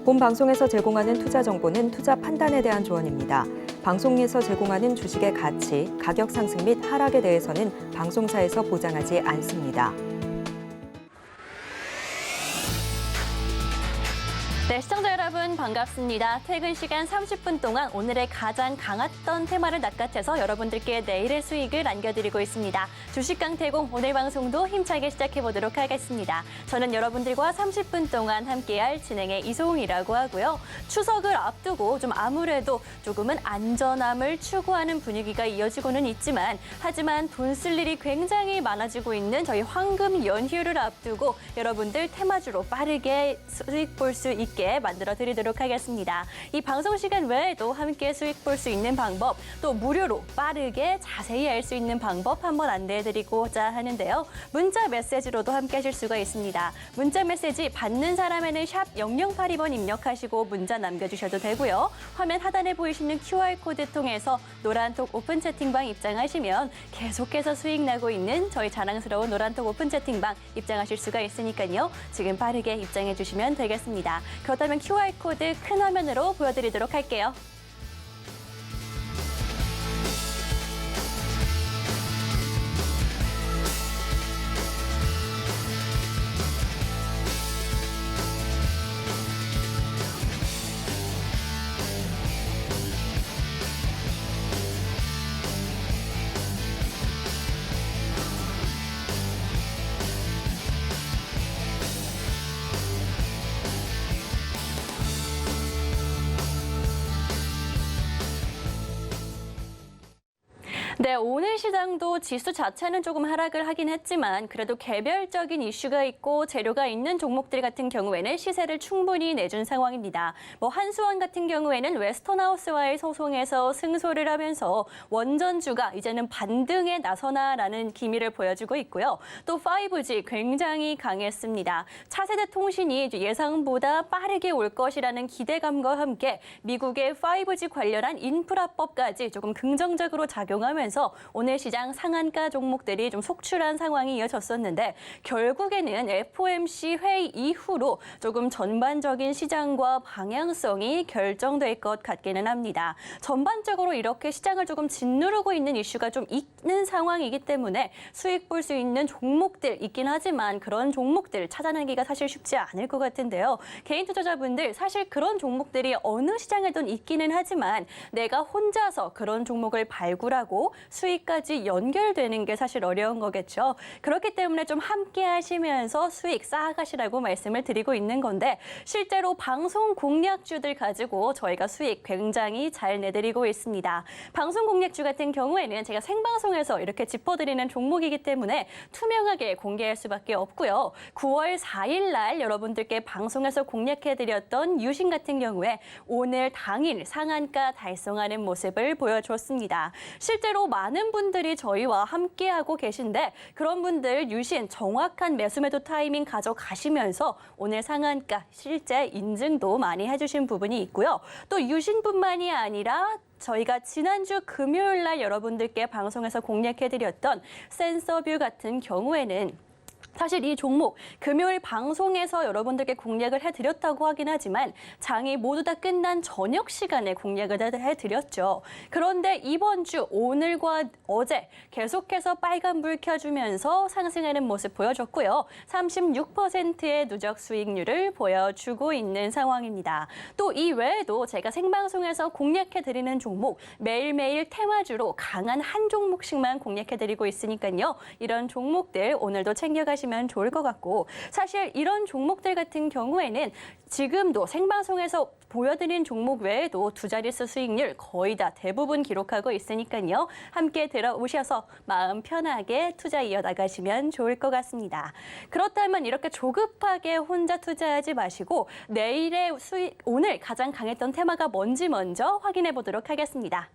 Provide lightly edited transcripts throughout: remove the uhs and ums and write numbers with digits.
본 방송에서 제공하는 투자 정보는 투자 판단에 대한 조언입니다. 방송에서 제공하는 주식의 가치, 가격 상승 및 하락에 대해서는 방송사에서 보장하지 않습니다. 네, 시청자 여러분 반갑습니다. 퇴근 시간 30분 동안 오늘의 가장 강했던 테마를 낚아채서 여러분들께 내일의 수익을 안겨드리고 있습니다. 주식 강태공 오늘 방송도 힘차게 시작해보도록 하겠습니다. 저는 여러분들과 30분 동안 함께할 진행의 이소웅이라고 하고요. 추석을 앞두고 좀 아무래도 조금은 안전함을 추구하는 분위기가 이어지고는 있지만 하지만 돈 쓸 일이 굉장히 많아지고 있는 저희 황금 연휴를 앞두고 여러분들 테마주로 빠르게 수익 볼 수 있게 만들어 드리도록 하겠습니다. 이 방송 시간 외에도 함께 수익 볼 수 있는 방법, 또 무료로 빠르게 자세히 알 수 있는 방법 한번 안내해 드리고자 하는데요. 문자 메시지로도 함께 하실 수가 있습니다. 문자 메시지 받는 사람에는 샵 0082번 입력하시고 문자 남겨주셔도 되고요. 화면 하단에 보이시는 QR코드 통해서 노란톡 오픈 채팅방 입장하시면 계속해서 수익 나고 있는 저희 자랑스러운 노란톡 오픈 채팅방 입장하실 수가 있으니까요. 지금 빠르게 입장해 주시면 되겠습니다. 그렇다면 QR코드 큰 화면으로 보여드리도록 할게요. 네, 오늘 시장도 지수 자체는 조금 하락을 하긴 했지만 그래도 개별적인 이슈가 있고 재료가 있는 종목들 같은 경우에는 시세를 충분히 내준 상황입니다. 한수원 같은 경우에는 웨스턴하우스와의 소송에서 승소를 하면서 원전주가 이제는 반등에 나서나라는 기미를 보여주고 있고요. 또 5G 굉장히 강했습니다. 차세대 통신이 예상보다 빠르게 올 것이라는 기대감과 함께 미국의 5G 관련한 인프라법까지 조금 긍정적으로 작용하면서 오늘 시장 상한가 종목들이 좀 속출한 상황이 이어졌었는데 결국에는 FOMC 회의 이후로 조금 전반적인 시장과 방향성이 결정될 것 같기는 합니다. 전반적으로 이렇게 시장을 조금 짓누르고 있는 이슈가 좀 있는 상황이기 때문에 수익 볼 수 있는 종목들 있긴 하지만 그런 종목들 찾아내기가 사실 쉽지 않을 것 같은데요. 개인 투자자분들 사실 그런 종목들이 어느 시장에든 있기는 하지만 내가 혼자서 그런 종목을 발굴하고 수익까지 연결되는 게 사실 어려운 거겠죠. 그렇기 때문에 좀 함께 하시면서 수익 쌓아가시라고 말씀을 드리고 있는 건데 실제로 방송 공략주들 가지고 저희가 수익 굉장히 잘 내드리고 있습니다. 방송 공략주 같은 경우에는 제가 생방송에서 이렇게 짚어드리는 종목이기 때문에 투명하게 공개할 수밖에 없고요. 9월 4일 날 여러분들께 방송에서 공략해드렸던 유신 같은 경우에 오늘 당일 상한가 달성하는 모습을 보여줬습니다. 실제로 많은 분들이 저희와 함께하고 계신데 그런 분들 유신 정확한 매수 매도 타이밍 가져가시면서 오늘 상한가 실제 인증도 많이 해주신 부분이 있고요. 또 유신뿐만이 아니라 저희가 지난주 금요일 날 여러분들께 방송에서 공략해드렸던 센서뷰 같은 경우에는 사실 이 종목 금요일 방송에서 여러분들께 공략을 해드렸다고 하긴 하지만 장이 모두 다 끝난 저녁 시간에 공략을 해드렸죠. 그런데 이번 주 오늘과 어제 계속해서 빨간불 켜주면서 상승하는 모습 보여줬고요. 36%의 누적 수익률을 보여주고 있는 상황입니다. 또 이 외에도 제가 생방송에서 공략해드리는 종목 매일매일 테마주로 강한 한 종목씩만 공략해드리고 있으니까요. 이런 종목들 오늘도 챙겨가시면 좋을 것 같고 사실 이런 종목들 같은 경우에는 지금도 생방송에서 보여드린 종목 외에도 두 자릿수 수익률 거의 다 대부분 기록하고 있으니까요. 함께 들어오셔서 마음 편하게 투자 이어나가시면 좋을 것 같습니다. 그렇다면 이렇게 조급하게 혼자 투자하지 마시고 내일의 수익, 오늘 가장 강했던 테마가 뭔지 먼저 확인해 보도록 하겠습니다.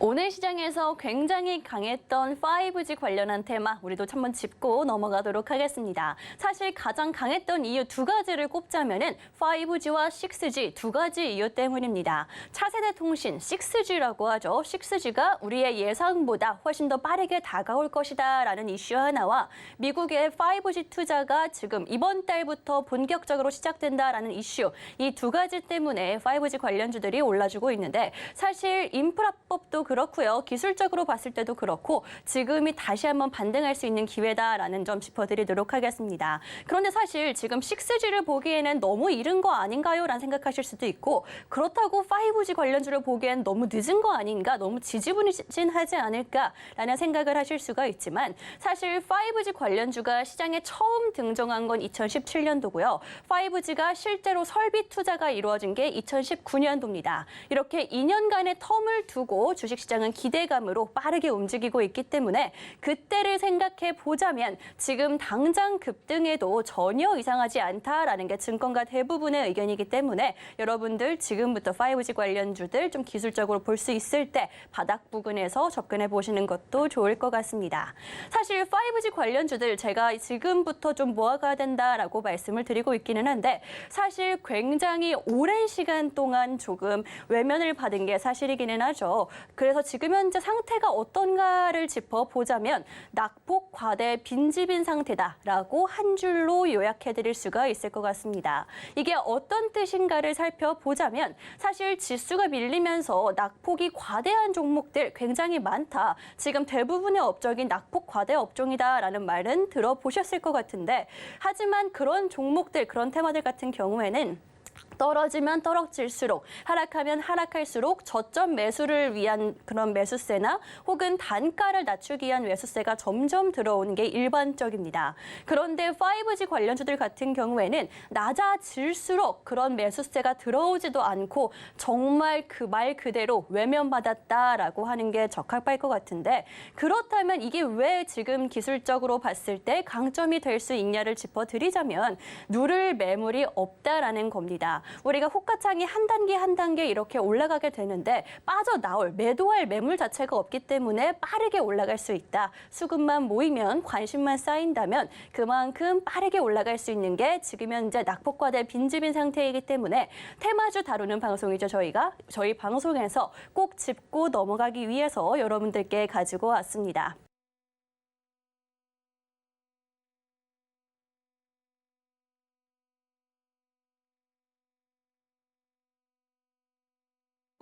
오늘 시장에서 굉장히 강했던 5G 관련한 테마 우리도 한번 짚고 넘어가도록 하겠습니다. 사실 가장 강했던 이유 두 가지를 꼽자면은 5G와 6G 두 가지 이유 때문입니다. 차세대 통신 6G라고 하죠. 6G가 우리의 예상보다 훨씬 더 빠르게 다가올 것이다라는 이슈 하나와 미국의 5G 투자가 지금 이번 달부터 본격적으로 시작된다라는 이슈, 이 두 가지 때문에 5G 관련주들이 올라주고 있는데 사실 인프라법도 그렇고요. 기술적으로 봤을 때도 그렇고 지금이 다시 한번 반등할 수 있는 기회다라는 점 짚어드리도록 하겠습니다. 그런데 사실 지금 6G를 보기에는 너무 이른 거 아닌가요? 라는 생각하실 수도 있고 그렇다고 5G 관련주를 보기엔 너무 늦은 거 아닌가? 너무 지지부진하지 않을까라는 생각을 하실 수가 있지만 사실 5G 관련주가 시장에 처음 등장한 건 2017년도고요. 5G가 실제로 설비 투자가 이루어진 게 2019년도입니다. 이렇게 2년간의 텀을 두고 주식시장은 기대감으로 빠르게 움직이고 있기 때문에 그때를 생각해 보자면 지금 당장 급등해도 전혀 이상하지 않다라는 게 증권가 대부분의 의견이기 때문에 여러분들 지금부터 5G 관련주들 좀 기술적으로 볼 수 있을 때 바닥 부근에서 접근해 보시는 것도 좋을 것 같습니다. 사실 5G 관련주들 제가 지금부터 좀 모아가야 된다라고 말씀을 드리고 있기는 한데 사실 굉장히 오랜 시간 동안 조금 외면을 받은 게 사실이기는 하죠. 그래서 지금 현재 상태가 어떤가를 짚어보자면 낙폭 과대 빈집인 상태다라고 한 줄로 요약해드릴 수가 있을 것 같습니다. 이게 어떤 뜻인가를 살펴보자면 사실 지수가 밀리면서 낙폭이 과대한 종목들 굉장히 많다. 지금 대부분의 업적이 낙폭 과대 업종이다라는 말은 들어보셨을 것 같은데 하지만 그런 종목들, 그런 테마들 같은 경우에는 떨어지면 떨어질수록 하락하면 하락할수록 저점 매수를 위한 그런 매수세나 혹은 단가를 낮추기 위한 매수세가 점점 들어오는 게 일반적입니다. 그런데 5G 관련주들 같은 경우에는 낮아질수록 그런 매수세가 들어오지도 않고 정말 그 말 그대로 외면받았다라고 하는 게 적합할 것 같은데 그렇다면 이게 왜 지금 기술적으로 봤을 때 강점이 될 수 있냐를 짚어드리자면 누를 매물이 없다라는 겁니다. 우리가 호가창이 한 단계 한 단계 이렇게 올라가게 되는데 빠져나올 매도할 매물 자체가 없기 때문에 빠르게 올라갈 수 있다. 수급만 모이면 관심만 쌓인다면 그만큼 빠르게 올라갈 수 있는 게 지금 현재 낙폭과대 빈집인 상태이기 때문에 테마주 다루는 방송이죠. 저희 방송에서 꼭 짚고 넘어가기 위해서 여러분들께 가지고 왔습니다.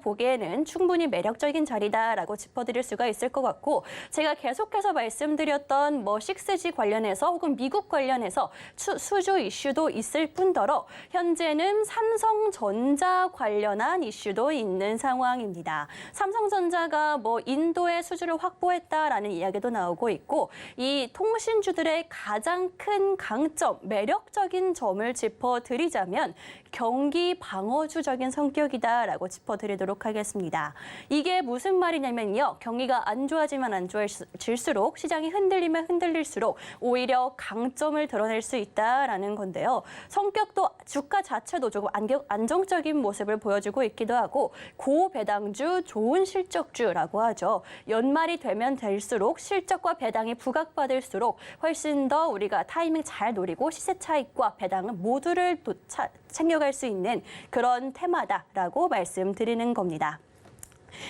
보기에는 충분히 매력적인 자리다라고 짚어드릴 수가 있을 것 같고 제가 계속해서 말씀드렸던 6G 관련해서 혹은 미국 관련해서 수주 이슈도 있을 뿐더러 현재는 삼성전자 관련한 이슈도 있는 상황입니다. 삼성전자가 인도에 수주를 확보했다라는 이야기도 나오고 있고 이 통신주들의 가장 큰 강점, 매력적인 점을 짚어드리자면 경기 방어주적인 성격이다라고 짚어드리도록 하겠습니다. 이게 무슨 말이냐면요. 경기가 안 좋아지면 안 좋아질수록 시장이 흔들리면 흔들릴수록 오히려 강점을 드러낼 수 있다라는 건데요. 성격도 주가 자체도 조금 안정적인 모습을 보여주고 있기도 하고 고배당주, 좋은 실적주라고 하죠. 연말이 되면 될수록 실적과 배당이 부각받을수록 훨씬 더 우리가 타이밍 잘 노리고 시세 차익과 배당은 모두를 챙겨갈 수 있는 그런 테마다라고 말씀드리는 겁니다.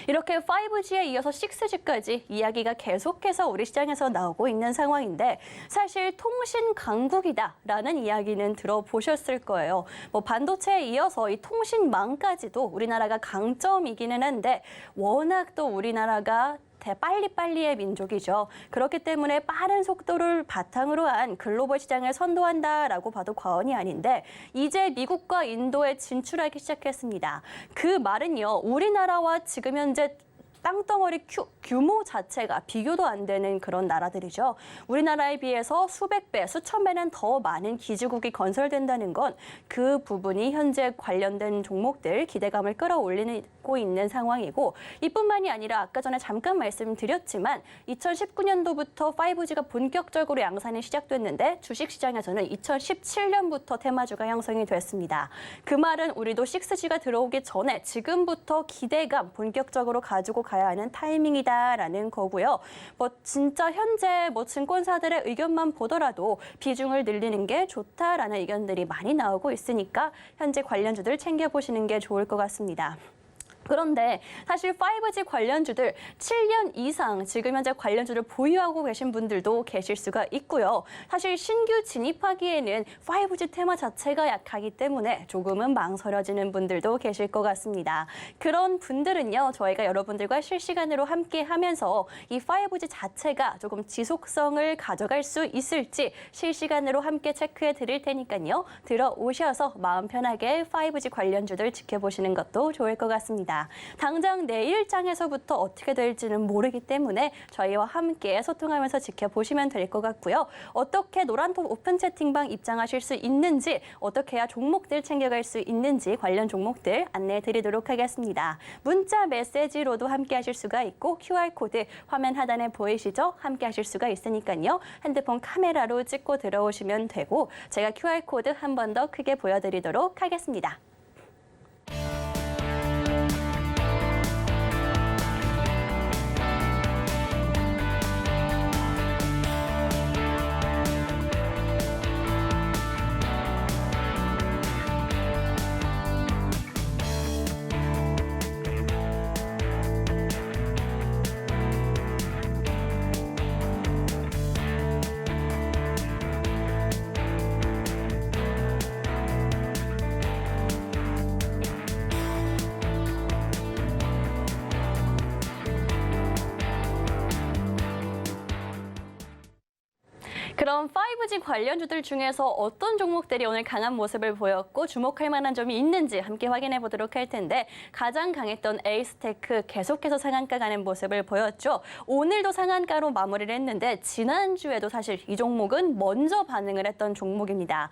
이렇게 5G에 이어서 6G까지 이야기가 계속해서 우리 시장에서 나오고 있는 상황인데 사실 통신 강국이다라는 이야기는 들어보셨을 거예요. 반도체에 이어서 이 통신망까지도 우리나라가 강점이기는 한데 워낙 또 우리나라가 빨리빨리의 민족이죠. 그렇기 때문에 빠른 속도를 바탕으로 한 글로벌 시장을 선도한다라고 봐도 과언이 아닌데 이제 미국과 인도에 진출하기 시작했습니다. 그 말은요. 우리나라와 지금 현재 땅덩어리 규모 자체가 비교도 안 되는 그런 나라들이죠. 우리나라에 비해서 수백 배, 수천 배는 더 많은 기지국이 건설된다는 건 그 부분이 현재 관련된 종목들 기대감을 끌어올리고 있는 상황이고 이뿐만이 아니라 아까 전에 잠깐 말씀드렸지만 2019년도부터 5G가 본격적으로 양산이 시작됐는데 주식시장에서는 2017년부터 테마주가 형성이 됐습니다. 그 말은 우리도 6G가 들어오기 전에 지금부터 기대감 본격적으로 가지고 가야 하는 타이밍이다라는 거고요. 진짜 현재 증권사들의 의견만 보더라도 비중을 늘리는 게 좋다라는 의견들이 많이 나오고 있으니까 현재 관련주들 챙겨보시는 게 좋을 것 같습니다. 그런데 사실 5G 관련주들 7년 이상 지금 현재 관련주를 보유하고 계신 분들도 계실 수가 있고요. 사실 신규 진입하기에는 5G 테마 자체가 약하기 때문에 조금은 망설여지는 분들도 계실 것 같습니다. 그런 분들은요, 저희가 여러분들과 실시간으로 함께 하면서 이 5G 자체가 조금 지속성을 가져갈 수 있을지 실시간으로 함께 체크해 드릴 테니까요. 들어오셔서 마음 편하게 5G 관련주들 지켜보시는 것도 좋을 것 같습니다. 당장 내일장에서부터 어떻게 될지는 모르기 때문에 저희와 함께 소통하면서 지켜보시면 될 것 같고요. 어떻게 노란톡 오픈 채팅방 입장하실 수 있는지, 어떻게 해야 종목들 챙겨갈 수 있는지 관련 종목들 안내해 드리도록 하겠습니다. 문자 메시지로도 함께 하실 수가 있고 QR코드 화면 하단에 보이시죠? 함께 하실 수가 있으니까요. 핸드폰 카메라로 찍고 들어오시면 되고 제가 QR코드 한 번 더 크게 보여드리도록 하겠습니다. 그럼 5G 관련주들 중에서 어떤 종목들이 오늘 강한 모습을 보였고 주목할 만한 점이 있는지 함께 확인해 보도록 할 텐데 가장 강했던 에이스테크 계속해서 상한가 가는 모습을 보였죠. 오늘도 상한가로 마무리를 했는데 지난주에도 사실 이 종목은 먼저 반응을 했던 종목입니다.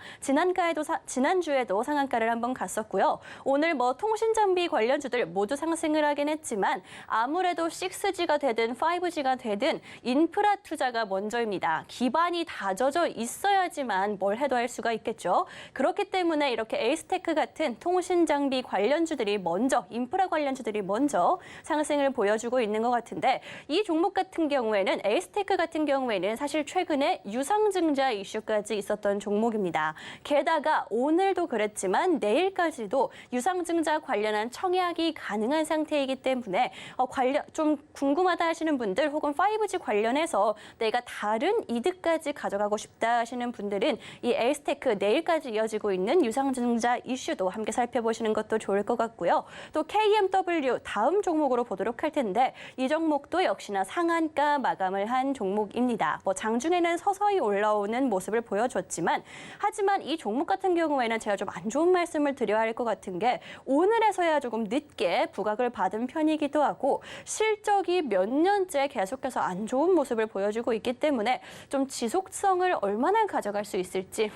지난주에도 상한가를 한번 갔었고요. 오늘 통신장비 관련주들 모두 상승을 하긴 했지만 아무래도 6G가 되든 5G가 되든 인프라 투자가 먼저입니다. 기반이 다져져 있어야지만 뭘 해도 할 수가 있겠죠. 그렇기 때문에 이렇게 에이스테크 같은 통신 장비 관련주들이 먼저, 인프라 관련주들이 먼저 상승을 보여주고 있는 것 같은데 이 종목 같은 경우에는 에이스테크 같은 경우에는 사실 최근에 유상증자 이슈까지 있었던 종목입니다. 게다가 오늘도 그랬지만 내일까지도 유상증자 관련한 청약이 가능한 상태이기 때문에 좀 궁금하다 하시는 분들 혹은 5G 관련해서 내가 다른 이득까지 가져가고 싶다 하시는 분들은 이 에이스테크 내일까지 이어지고 있는 유상증자 이슈도 함께 살펴보시는 것도 좋을 것 같고요. 또 KMW 다음 종목으로 보도록 할 텐데 이 종목도 역시나 상한가 마감을 한 종목입니다. 장중에는 서서히 올라오는 모습을 보여줬지만 하지만 이 종목 같은 경우에는 제가 좀 안 좋은 말씀을 드려야 할 것 같은 게 오늘에서야 조금 늦게 부각을 받은 편이기도 하고 실적이 몇 년째 계속해서 안 좋은 모습을 보여주고 있기 때문에 좀 지속성을 얼마나 가져갈 수 있을지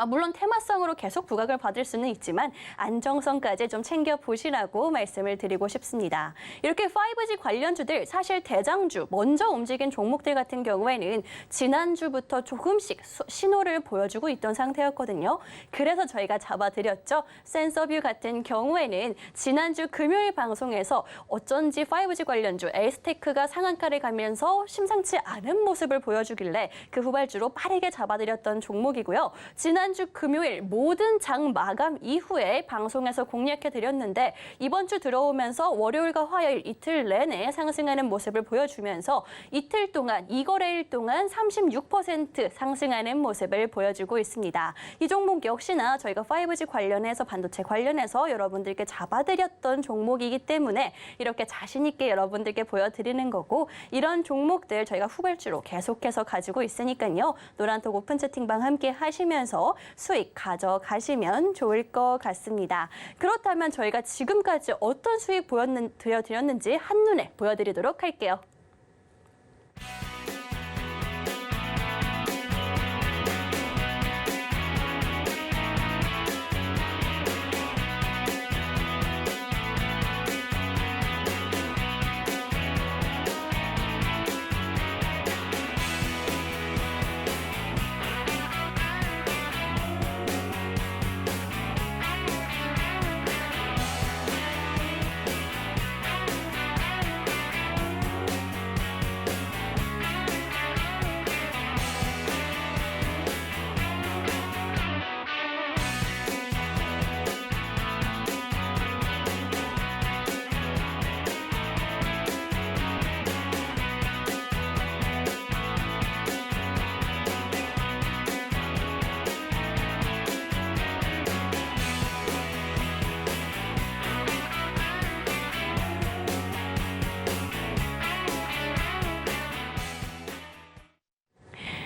물론 테마성으로 계속 부각을 받을 수는 있지만 안정성까지 좀 챙겨보시라고 말씀을 드리고 싶습니다. 이렇게 5G 관련주들 사실 대장주 먼저 움직인 종목들 같은 경우에는 지난주부터 조금씩 신호를 보여주고 있던 상태였거든요. 그래서 저희가 잡아드렸죠. 센서뷰 같은 경우에는 지난주 금요일 방송에서 어쩐지 5G 관련주 에이스테크가 상한가를 가면서 심상치 않은 모습을 보여주길래 그 후발주로 빠르게 잡아드렸던 종목이고요. 지난주 금요일 모든 장 마감 이후에 방송에서 공략해드렸는데 이번 주 들어오면서 월요일과 화요일 이틀 내내 상승하는 모습을 보여주면서 이틀 동안 이거래일 동안 36% 상승하는 모습을 보여주고 있습니다. 이 종목 역시나 저희가 5G 관련해서 반도체 관련해서 여러분들께 잡아드렸던 종목이기 때문에 이렇게 자신 있게 여러분들께 보여드리는 거고 이런 종목들 저희가 후발주로 계속해서 가지고 있으니까요. 노란톡 오픈 채팅방 함께 하시면서 수익 가져가시면 좋을 것 같습니다. 그렇다면 저희가 지금까지 어떤 수익 보여드렸는지 한눈에 보여드리도록 할게요.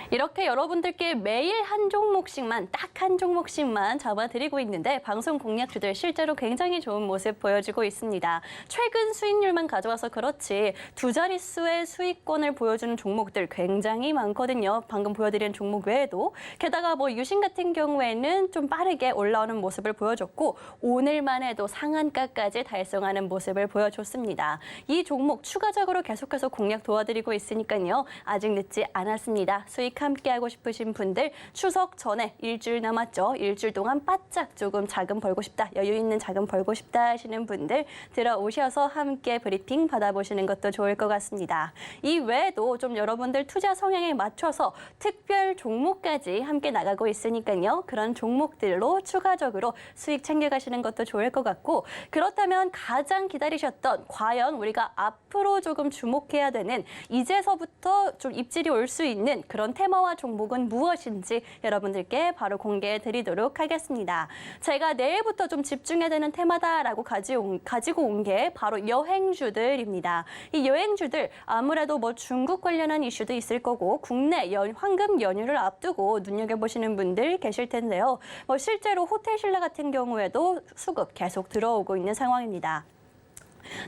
이렇게 여러분들께 매일 한 종목씩만, 딱 한 종목씩만 잡아드리고 있는데 방송 공략주들 실제로 굉장히 좋은 모습 보여주고 있습니다. 최근 수익률만 가져와서 그렇지 두 자릿수의 수익권을 보여주는 종목들 굉장히 많거든요. 방금 보여드린 종목 외에도. 게다가 뭐 유신 같은 경우에는 좀 빠르게 올라오는 모습을 보여줬고 오늘만 해도 상한가까지 달성하는 모습을 보여줬습니다. 이 종목 추가적으로 계속해서 공략 도와드리고 있으니까요. 아직 늦지 않았습니다. 수익 함께하고 싶으신 분들 추석 전에 일주일 남았죠. 일주일 동안 바짝 조금 자금 벌고 싶다, 여유 있는 자금 벌고 싶다 하시는 분들 들어오셔서 함께 브리핑 받아보시는 것도 좋을 것 같습니다. 이 외에도 좀 여러분들 투자 성향에 맞춰서 특별 종목까지 함께 나가고 있으니까요. 그런 종목들로 추가적으로 수익 챙겨가시는 것도 좋을 것 같고 그렇다면 가장 기다리셨던 과연 우리가 앞으로 조금 주목해야 되는 이제서부터 좀 입질이 올 수 있는 그런 테마와 종목은 무엇인지 여러분들께 바로 공개해 드리도록 하겠습니다. 제가 내일부터 좀 집중해야 되는 테마다라고 가지고 온 게 바로 여행주들입니다. 이 여행주들 아무래도 뭐 중국 관련한 이슈도 있을 거고 국내 황금 연휴를 앞두고 눈여겨보시는 분들 계실 텐데요. 뭐 실제로 호텔 신라 같은 경우에도 수급 계속 들어오고 있는 상황입니다.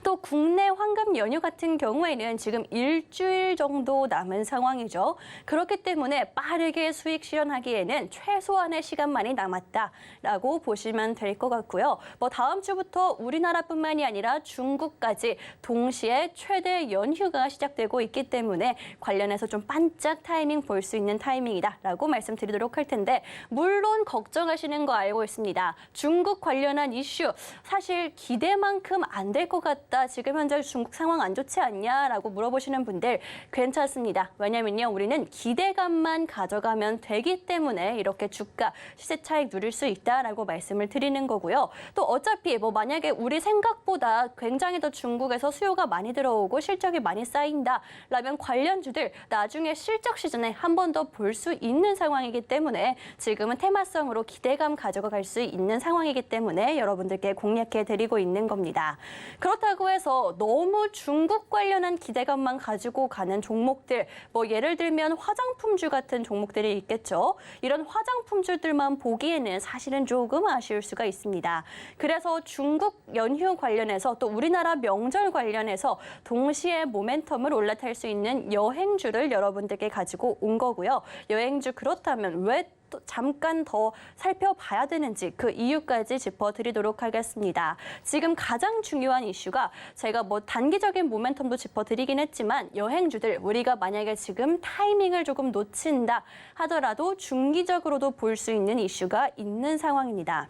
또 국내 황금 연휴 같은 경우에는 지금 일주일 정도 남은 상황이죠. 그렇기 때문에 빠르게 수익 실현하기에는 최소한의 시간만이 남았다라고 보시면 될 것 같고요. 뭐 다음 주부터 우리나라뿐만이 아니라 중국까지 동시에 최대 연휴가 시작되고 있기 때문에 관련해서 좀 반짝 타이밍 볼 수 있는 타이밍이다라고 말씀드리도록 할 텐데 물론 걱정하시는 거 알고 있습니다. 중국 관련한 이슈 사실 기대만큼 안 될 것 같다. 지금 현재 중국 상황 안 좋지 않냐라고 물어보시는 분들 괜찮습니다. 왜냐면요. 우리는 기대감만 가져가면 되기 때문에 이렇게 주가 시세 차익 누릴 수 있다라고 말씀을 드리는 거고요. 또 어차피 뭐 만약에 우리 생각보다 굉장히 더 중국에서 수요가 많이 들어오고 실적이 많이 쌓인다라면 관련주들 나중에 실적 시즌에 한 번 더 볼 수 있는 상황이기 때문에 지금은 테마성으로 기대감 가져갈 수 있는 상황이기 때문에 여러분들께 공략해 드리고 있는 겁니다. 그렇다고 해서 너무 중국 관련한 기대감만 가지고 가는 종목들, 뭐 예를 들면 화장품주 같은 종목들이 있겠죠. 이런 화장품주들만 보기에는 사실은 조금 아쉬울 수가 있습니다. 그래서 중국 연휴 관련해서 또 우리나라 명절 관련해서 동시에 모멘텀을 올라탈 수 있는 여행주를 여러분들께 가지고 온 거고요. 여행주 그렇다면 왜 또 잠깐 더 살펴봐야 되는지 그 이유까지 짚어드리도록 하겠습니다. 지금 가장 중요한 이슈가 제가 뭐 단기적인 모멘텀도 짚어드리긴 했지만 여행주들 우리가 만약에 지금 타이밍을 조금 놓친다 하더라도 중기적으로도 볼 수 있는 이슈가 있는 상황입니다.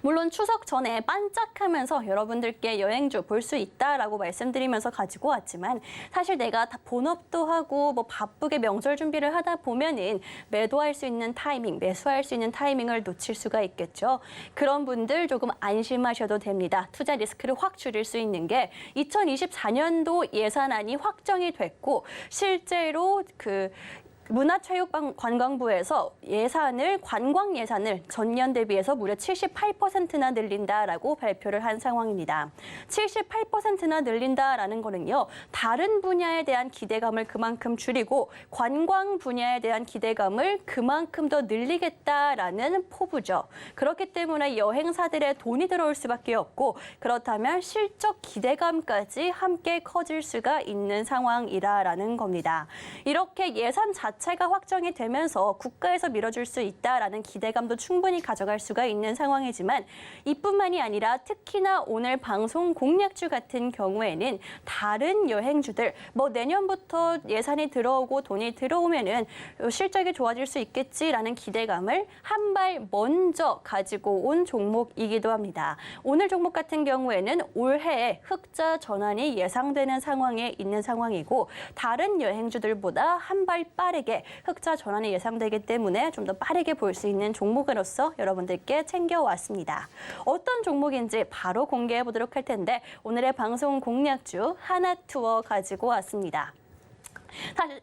물론 추석 전에 반짝하면서 여러분들께 여행주 볼 수 있다라고 말씀드리면서 가지고 왔지만 사실 내가 다 본업도 하고 뭐 바쁘게 명절 준비를 하다 보면은 매도할 수 있는 타이밍, 매수할 수 있는 타이밍을 놓칠 수가 있겠죠. 그런 분들 조금 안심하셔도 됩니다. 투자 리스크를 확 줄일 수 있는 게 2024년도 예산안이 확정이 됐고 실제로 문화체육관광부에서 관광 예산을 전년 대비해서 무려 78%나 늘린다라고 발표를 한 상황입니다. 78%나 늘린다라는 거는요. 다른 분야에 대한 기대감을 그만큼 줄이고 관광 분야에 대한 기대감을 그만큼 더 늘리겠다라는 포부죠. 그렇기 때문에 여행사들의 돈이 들어올 수밖에 없고 그렇다면 실적 기대감까지 함께 커질 수가 있는 상황이라는 겁니다. 이렇게 예산 자체가 확정이 되면서 국가에서 밀어줄 수 있다라는 기대감도 충분히 가져갈 수가 있는 상황이지만 이뿐만이 아니라 특히나 오늘 방송 공략주 같은 경우에는 다른 여행주들 뭐 내년부터 예산이 들어오고 돈이 들어오면은 실적이 좋아질 수 있겠지라는 기대감을 한 발 먼저 가지고 온 종목이기도 합니다. 오늘 종목 같은 경우에는 올해에 흑자 전환이 예상되는 상황에 있는 상황이고 다른 여행주들보다 한 발 빠르게 흑자 전환이 예상되기 때문에 좀 더 빠르게 볼 수 있는 종목으로서 여러분들께 챙겨왔습니다. 어떤 종목인지 바로 공개해 보도록 할 텐데 오늘의 방송 공략주 하나투어 가지고 왔습니다.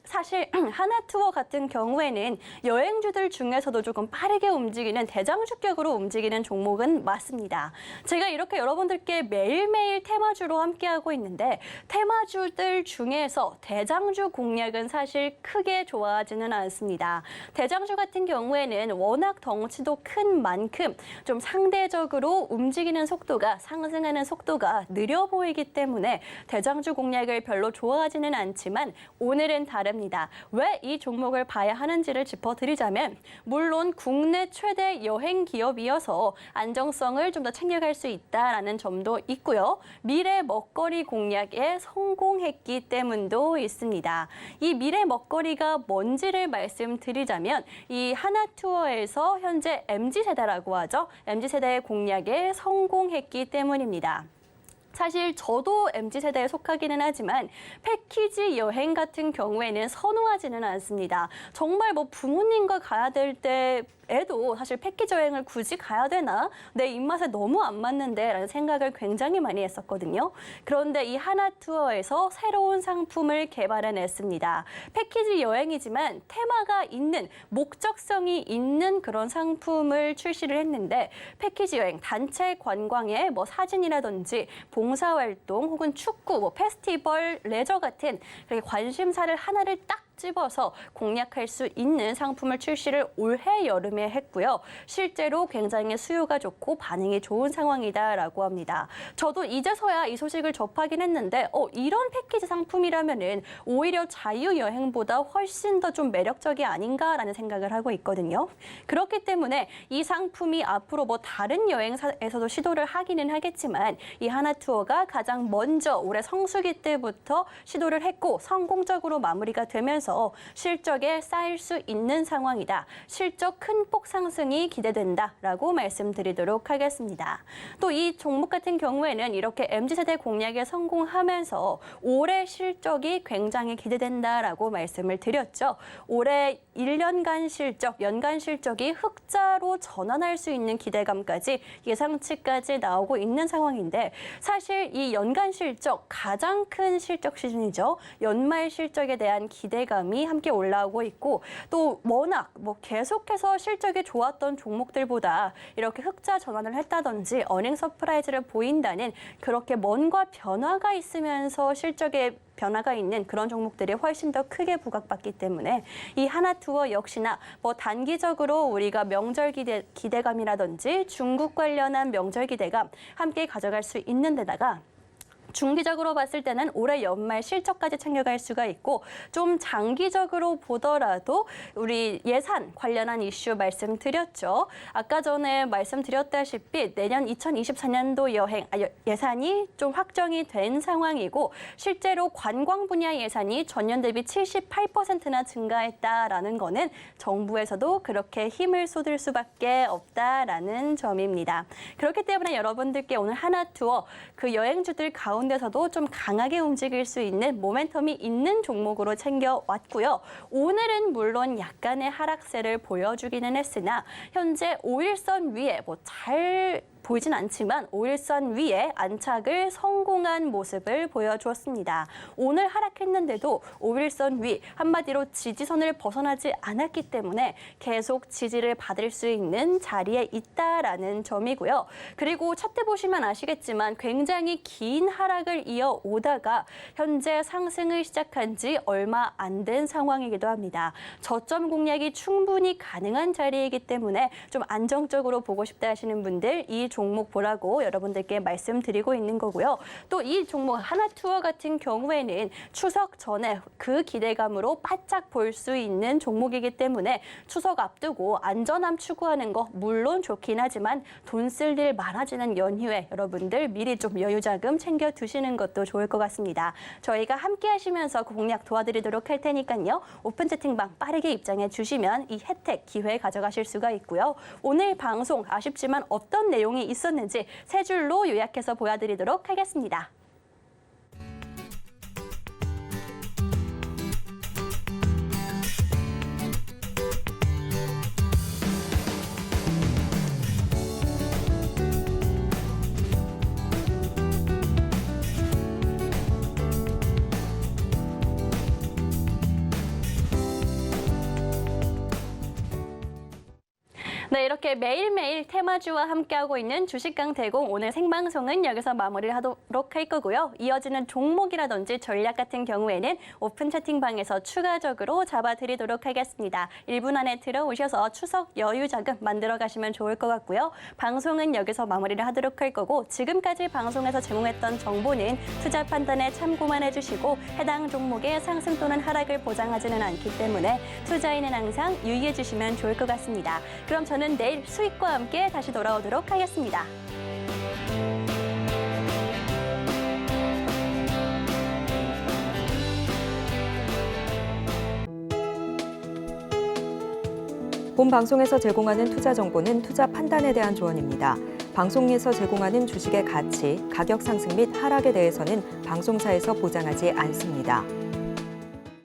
사실 하나투어 같은 경우에는 여행주들 중에서도 조금 빠르게 움직이는 대장주격으로 움직이는 종목은 맞습니다. 제가 이렇게 여러분들께 매일매일 테마주로 함께하고 있는데 테마주들 중에서 대장주 공략은 사실 크게 좋아하지는 않습니다. 대장주 같은 경우에는 워낙 덩치도 큰 만큼 좀 상대적으로 움직이는 속도가 상승하는 속도가 느려 보이기 때문에 대장주 공략을 별로 좋아하지는 않지만 오늘은 다릅니다. 왜 이 종목을 봐야 하는지를 짚어드리자면 물론 국내 최대 여행 기업이어서 안정성을 좀 더 챙겨갈 수 있다라는 점도 있고요. 미래 먹거리 공략에 성공했기 때문도 있습니다. 이 미래 먹거리가 뭔지를 말씀드리자면 이 하나투어에서 현재 MZ세대라고 하죠. MZ세대의 공략에 성공했기 때문입니다. 사실 저도 MZ세대에 속하기는 하지만 패키지 여행 같은 경우에는 선호하지는 않습니다. 정말 뭐 부모님과 가야 될 때에도 사실 패키지 여행을 굳이 가야 되나? 내 입맛에 너무 안 맞는데 라는 생각을 굉장히 많이 했었거든요. 그런데 이 하나투어에서 새로운 상품을 개발해냈습니다. 패키지 여행이지만 테마가 있는 목적성이 있는 그런 상품을 출시를 했는데 패키지 여행, 단체 관광의 뭐 사진이라든지 봉사활동 혹은 축구, 뭐 페스티벌, 레저 같은 그렇게 관심사를 하나를 딱 집어서 공략할 수 있는 상품을 출시를 올해 여름에 했고요. 실제로 굉장히 수요가 좋고 반응이 좋은 상황이다라고 합니다. 저도 이제서야 이 소식을 접하긴 했는데 이런 패키지 상품이라면은 오히려 자유여행보다 훨씬 더 좀 매력적이 아닌가라는 생각을 하고 있거든요. 그렇기 때문에 이 상품이 앞으로 뭐 다른 여행사에서도 시도를 하기는 하겠지만 이 하나투어가 가장 먼저 올해 성수기 때부터 시도를 했고 성공적으로 마무리가 되면서 실적에 쌓일 수 있는 상황이다. 실적 큰 폭 상승이 기대된다라고 말씀드리도록 하겠습니다. 또 이 종목 같은 경우에는 이렇게 MZ세대 공략에 성공하면서 올해 실적이 굉장히 기대된다라고 말씀을 드렸죠. 올해 1년간 실적, 연간 실적이 흑자로 전환할 수 있는 기대감까지 예상치까지 나오고 있는 상황인데 사실 이 연간 실적 가장 큰 실적 시즌이죠. 연말 실적에 대한 기대감이 함께 올라오고 있고 또 워낙 뭐 계속해서 실적이 좋았던 종목들보다 이렇게 흑자 전환을 했다든지 어닝 서프라이즈를 보인다는 그렇게 뭔가 변화가 있으면서 실적에 변화가 있는 그런 종목들이 훨씬 더 크게 부각받기 때문에 이 하나투어 역시나 뭐 단기적으로 우리가 명절 기대감이라든지 중국 관련한 명절 기대감 함께 가져갈 수 있는 데다가 중기적으로 봤을 때는 올해 연말 실적까지 챙겨갈 수가 있고 좀 장기적으로 보더라도 우리 예산 관련한 이슈 말씀드렸죠. 아까 전에 말씀드렸다시피 내년 2024년도 예산이 좀 확정이 된 상황이고 실제로 관광 분야 예산이 전년 대비 78%나 증가했다라는 거는 정부에서도 그렇게 힘을 쏟을 수밖에 없다라는 점입니다. 그렇기 때문에 여러분들께 오늘 하나투어 그 여행주들 가운데서도 좀 강하게 움직일 수 있는 모멘텀이 있는 종목으로 챙겨왔고요. 오늘은 물론 약간의 하락세를 보여주기는 했으나 현재 5일선 위에 잘 보이진 않지만 5일선 위에 안착을 성공한 모습을 보여주었습니다. 오늘 하락했는데도 5일선 위 한마디로 지지선을 벗어나지 않았기 때문에 계속 지지를 받을 수 있는 자리에 있다라는 점이고요. 그리고 차트 보시면 아시겠지만 굉장히 긴 하락을 이어오다가 현재 상승을 시작한 지 얼마 안 된 상황이기도 합니다. 저점 공략이 충분히 가능한 자리이기 때문에 좀 안정적으로 보고 싶다 하시는 분들 이 종목 보라고 여러분들께 말씀드리고 있는 거고요. 또 이 종목 하나투어 같은 경우에는 추석 전에 그 기대감으로 바짝 볼 수 있는 종목이기 때문에 추석 앞두고 안전함 추구하는 거 물론 좋긴 하지만 돈 쓸 일 많아지는 연휴에 여러분들 미리 좀 여유자금 챙겨 두시는 것도 좋을 것 같습니다. 저희가 함께 하시면서 그 공략 도와드리도록 할 테니까요. 오픈 채팅방 빠르게 입장해 주시면 이 혜택 기회 가져가실 수가 있고요. 오늘 방송 아쉽지만 어떤 내용이 있었는지 세 줄로 요약해서 보여드리도록 하겠습니다. 이렇게 매일매일 테마주와 함께하고 있는 주식강 대공 오늘 생방송은 여기서 마무리를 하도록 할 거고요. 이어지는 종목이라든지 전략 같은 경우에는 오픈 채팅방에서 추가적으로 잡아드리도록 하겠습니다. 1분 안에 들어오셔서 추석 여유 자금 만들어 가시면 좋을 것 같고요. 방송은 여기서 마무리를 하도록 할 거고 지금까지 방송에서 제공했던 정보는 투자 판단에 참고만 해주시고 해당 종목의 상승 또는 하락을 보장하지는 않기 때문에 투자에는 항상 유의해 주시면 좋을 것 같습니다. 그럼 저는 내일 수익과 함께 다시 돌아오도록 하겠습니다. 본 방송에서 제공하는 투자 정보는 투자 판단에 대한 조언입니다. 방송에서 제공하는 주식의 가치, 가격 상승 및 하락에 대해서는 방송사에서 보장하지 않습니다.